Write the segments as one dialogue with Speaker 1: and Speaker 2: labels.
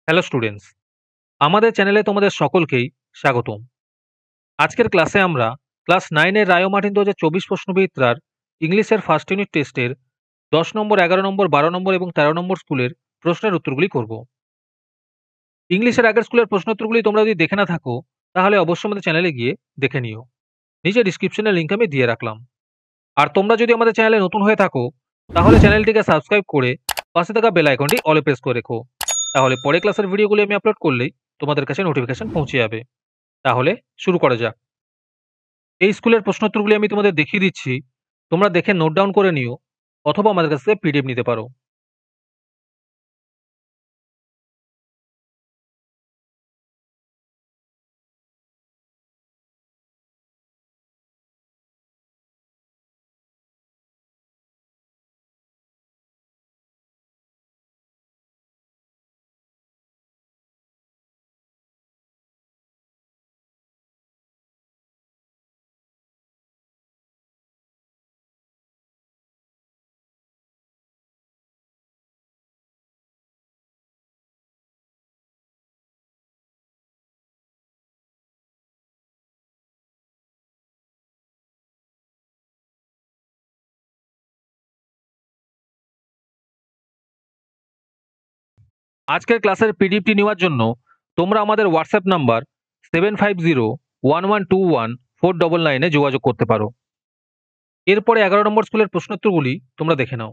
Speaker 1: Hello students, আমাদের চ্যানেলে তোমাদের সকলকেই স্বাগতম। আজকের ক্লাসে আমরা ক্লাস 9 এর রায় ও মার্টিন 2024 প্রশ্নবিচিত্রার ইংলিশের ফার্স্ট ইউনিট টেস্টের 10 নম্বর, 11 নম্বর, 12 নম্বর এবং 13 নম্বর স্কুলের প্রশ্নের উত্তরগুলি করব। ইংলিশের আগের স্কুলের প্রশ্ন উত্তরগুলি তোমরা যদি দেখে না থাকো, তাহলে অবশ্যই আমাদের চ্যানেলে গিয়ে দেখে নিও। নিচে ডিসক্রিপশনে লিংক আমি দিয়ে রাখলাম। আর তোমরা যদি আমাদের চ্যানেলে নতুন হয়ে থাকো, তাহলে চ্যানেলটিকে সাবস্ক্রাইব করে পাশে থাকা বেল আইকনটি অলে প্রেস করে রেখো। তাহলে পরে ক্লাসের ভিডিওগুলি আমি আপলোড করলেই তোমাদের কাছে নোটিফিকেশন পৌঁছে যাবে। তাহলে শুরু করা যাক। এই স্কুলের প্রশ্নোত্তরগুলি আমি তোমাদের দেখিয়ে দিচ্ছি। তোমরা দেখে নোট ডাউন করে নিও, অথবা আমাদের কাছ থেকে পিডিএফ নিতে পারো। আজকের ক্লাসের পিডিএফটি নেওয়ার জন্য তোমরা আমাদের হোয়াটসঅ্যাপ নাম্বার 7501121499 যোগাযোগ করতে পারো। এরপরে 11 নম্বর স্কুলের প্রশ্নোত্তরগুলি তোমরা দেখে নাও।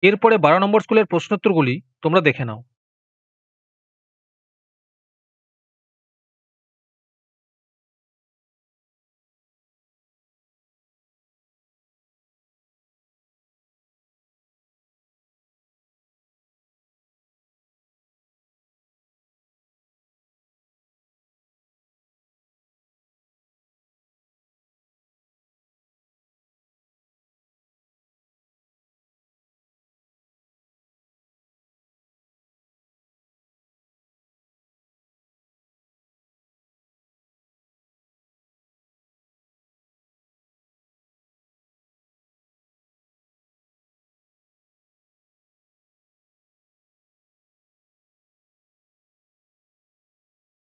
Speaker 1: এরপরে 12 নম্বর স্কুলের প্রশ্নোত্তরগুলি তোমরা দেখে নাও।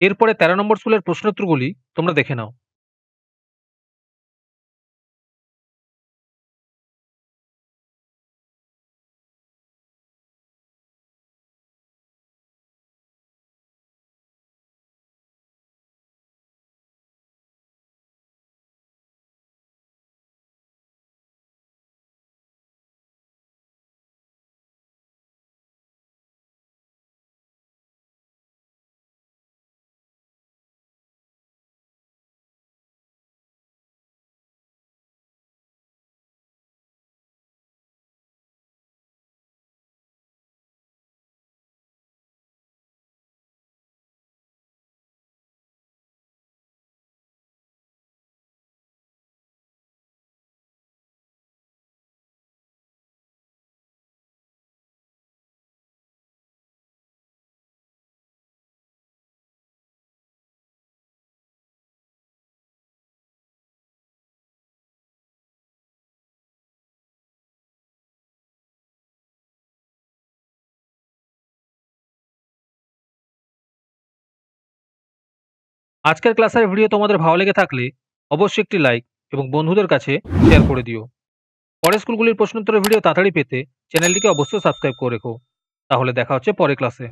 Speaker 1: এরপরে 13 নম্বর স্কুলের প্রশ্নোত্তরগুলি তোমরা দেখে নাও। আজকের ক্লাসের ভিডিও তোমাদের ভালো লেগে থাকলে অবশ্যই একটি লাইক এবং বন্ধুদের কাছে শেয়ার করে দিও। পরের স্কুলগুলির প্রশ্নোত্তরের ভিডিও তাড়াতাড়ি পেতে চ্যানেলটিকে অবশ্যই সাবস্ক্রাইব করে রেখো। তাহলে দেখা হচ্ছে পরের ক্লাসে।